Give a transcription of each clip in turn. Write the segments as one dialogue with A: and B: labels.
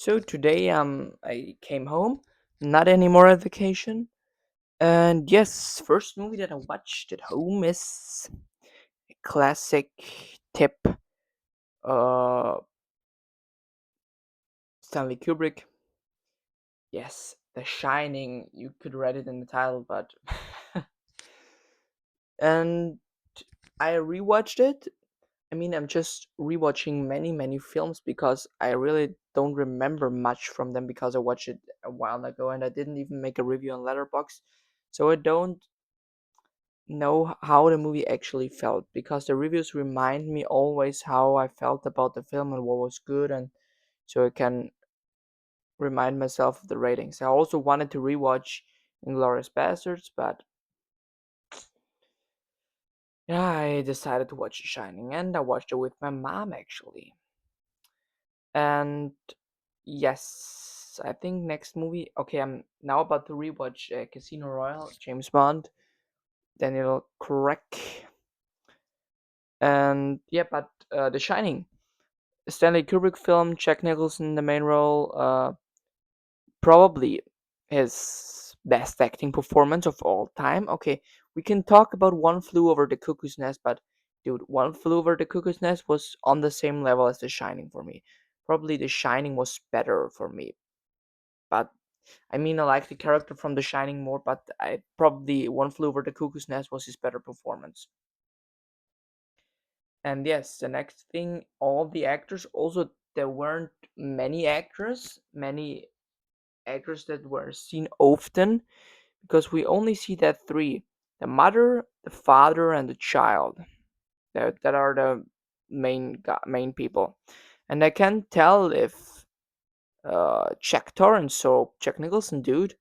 A: So today I came home, not anymore at vacation. And yes, first movie that I watched at home is a classic tip uh Stanley Kubrick. Yes, The Shining. You could read it in the title, but and I rewatched it. I mean, I'm just rewatching many films because I really don't remember much from them because I watched it a while ago and I didn't even make a review on Letterboxd. So I don't know how the movie actually felt because the reviews remind me always how I felt about the film and what was good, and so I can remind myself of the ratings. I also wanted to rewatch Inglourious Bastards, but yeah, I decided to watch The Shining, and I watched it with my mom actually. And yes, I think next movie. Okay, I'm now about to rewatch Casino Royale, James Bond, Daniel Craig, and yeah, but The Shining. Stanley Kubrick film, Jack Nicholson in the main role, probably his best acting performance of all time. Okay, we can talk about One Flew Over the Cuckoo's Nest, but dude, One Flew Over the Cuckoo's Nest was on the same level as The Shining for me. Probably The Shining was better for me, but I mean, I like the character from The Shining more, but I probably One Flew Over the Cuckoo's Nest was his better performance. And yes, the next thing, all the actors. Also, there weren't many actors that were seen often because we only see that three: the mother, the father, and the child. That are the main people. And I can't tell if Jack Torrance, so Jack Nicholson, dude,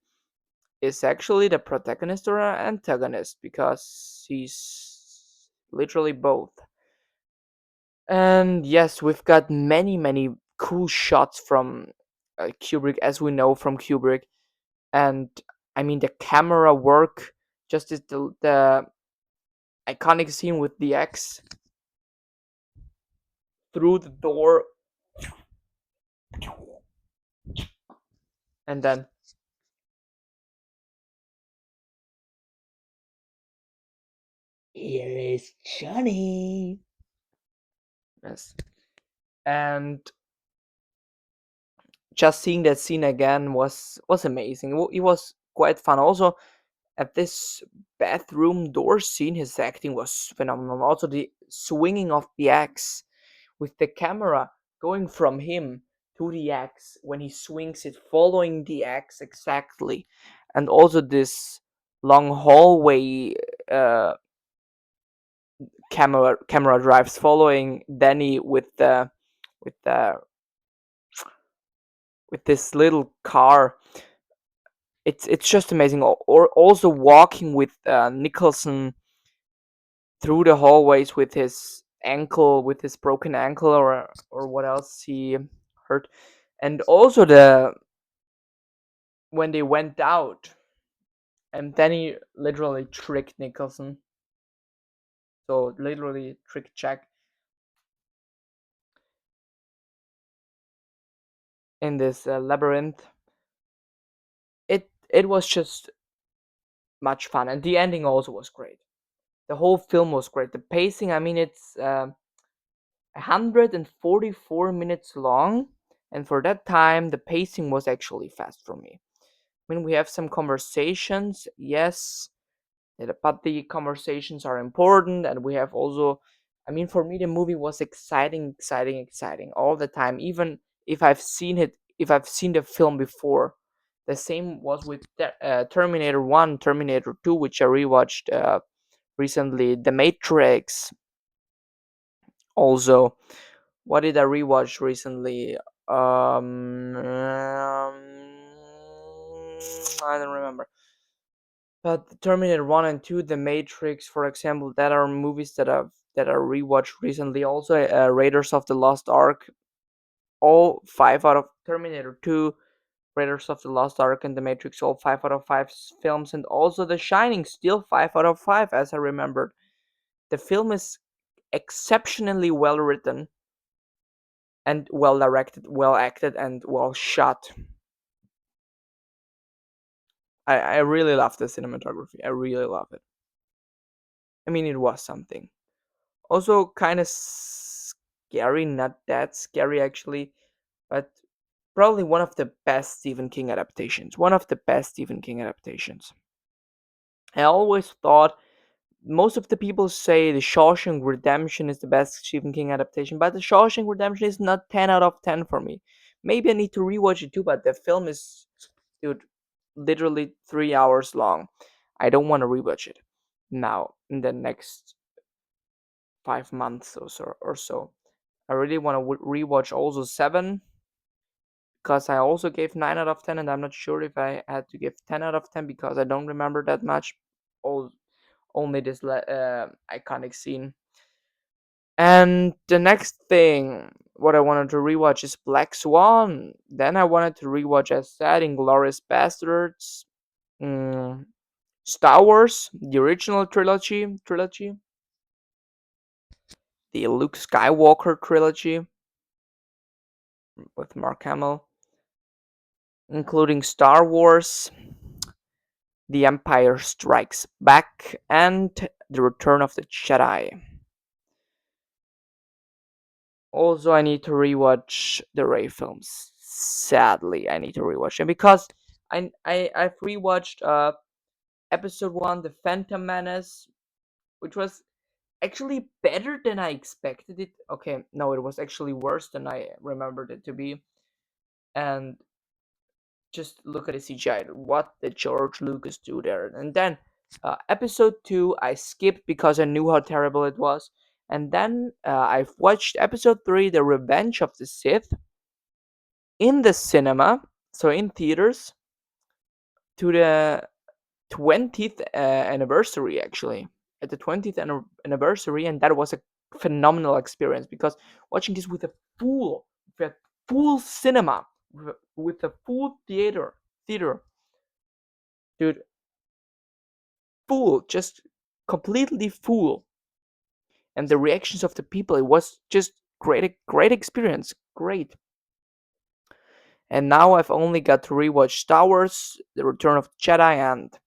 A: is actually the protagonist or an antagonist because he's literally both. And yes, we've got many cool shots from Kubrick, as we know from Kubrick. And I mean, the camera work, just as the iconic scene with the X through the door, and then here is Johnny. Yes, and just seeing that scene again was amazing. It was quite fun. Also, at this bathroom door scene, his acting was phenomenal. Also, the swinging of the axe with the camera going from him to the axe when he swings it, following the axe exactly, and also this long hallway uh, camera drives following Danny with the with this little car. It's just amazing. Or also walking with Nicholson through the hallways with his ankle, with his broken ankle, or what else he hurt, and also the when they went out, and then he literally tricked Nicholson. So literally tricked Jack in this labyrinth. It was just much fun, and the ending also was great. The whole film was great. The pacing, I mean, it's 144 minutes long, and for that time, the pacing was actually fast for me. I mean, we have some conversations, yes, but the conversations are important, and we have also, I mean, for me, the movie was exciting all the time, even if I've seen the film before. The same was with Terminator 1, Terminator 2, which I rewatched recently, The Matrix. Also, what did I rewatch recently? I don't remember. But Terminator 1 and 2, The Matrix, for example, that are movies that I rewatched recently. Also, Raiders of the Lost Ark, all 5 out of Terminator 2, Raiders of the Lost Ark, and The Matrix, all 5 out of 5 films, and also The Shining, still 5 out of 5, as I remembered. The film is exceptionally well written. and well directed, well acted, and well shot. I really love the cinematography. I really love it. I mean, it was something. Also, kind of scary, not that scary actually, but probably one of the best Stephen King adaptations. One of the best Stephen King adaptations. I always thought most of the people say the Shawshank Redemption is the best Stephen King adaptation, but the Shawshank Redemption is not 10 out of 10 for me. Maybe I need to rewatch it too, but the film is, dude, literally 3 hours long. I don't want to rewatch it now in the next 5 months or so. I really want to rewatch also Seven because I also gave 9 out of 10, and I'm not sure if I had to give 10 out of 10 because I don't remember that much. Only this iconic scene. And the next thing, what I wanted to rewatch is Black Swan. Then I wanted to rewatch, as said, Inglourious Bastards, mm, Star Wars, the original trilogy, the Luke Skywalker trilogy with Mark Hamill, including Star Wars, The Empire Strikes Back, and The Return of the Jedi. Also, I need to rewatch the Ray films. Sadly, I need to rewatch them because I've rewatched episode one, The Phantom Menace, which was actually better than I expected it. Okay, no, it was actually worse than I remembered it to be. And just look at the CGI. What did George Lucas do there? And then episode two, I skipped because I knew how terrible it was. And then I've watched episode three, The Revenge of the Sith, in the cinema, so in theaters, to the 20th anniversary, actually. At the 20th anniversary, and that was a phenomenal experience because watching this with a full cinema, with a full theater, dude, full, just completely full, and the reactions of the people, it was just great experience, great. And now I've only got to rewatch Star Wars, The Return of the Jedi, and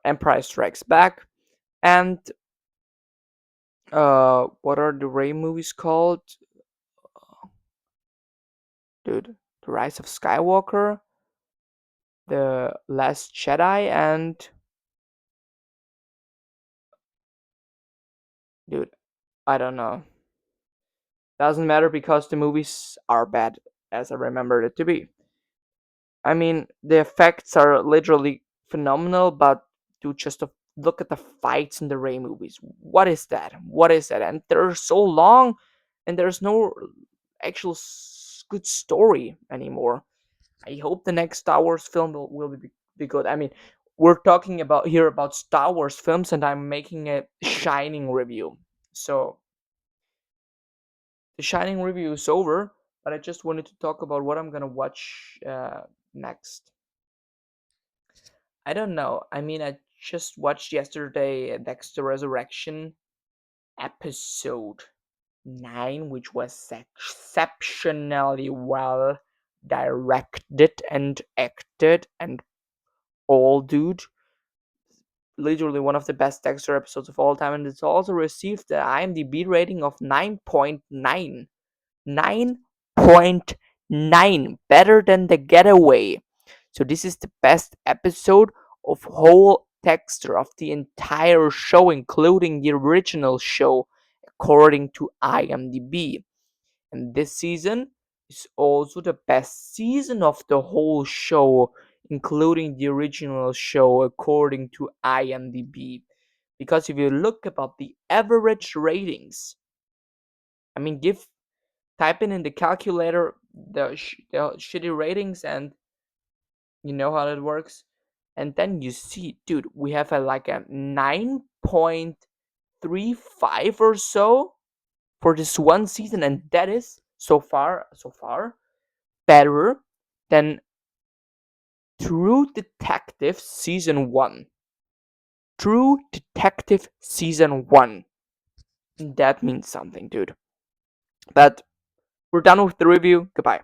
A: Empire Strikes Back, and what are the Ray movies called, dude? The Rise of Skywalker, The Last Jedi, and dude, I don't know. Doesn't matter because the movies are bad as I remembered it to be. I mean, the effects are literally phenomenal, but to just look at the fights in the Ray movies, what is that? What is that? And they're so long, and there's no actual good story anymore. I hope the next Star Wars film will be good. I mean, we're talking about here about Star Wars films, and I'm making a Shining review. So the Shining review is over, but I just wanted to talk about what I'm gonna watch next. I don't know. I mean, I just watched yesterday Dexter Resurrection episode 9, which was exceptionally well directed and acted and all, dude. Literally one of the best Dexter episodes of all time, and it's also received the IMDb rating of 9.9. 9.9, better than The Getaway. So this is the best episode of whole Dexter, of the entire show, including the original show, according to IMDb. And this season is also the best season of the whole show, including the original show, according to IMDb. Because if you look about the average ratings, I mean, type in the calculator the shitty ratings, and you know how that works. And then you see, dude, we have like a 9.35 or so for this one season, and that is so far better than True Detective season 1. True Detective season 1. That means something, dude. But we're done with the review. Goodbye.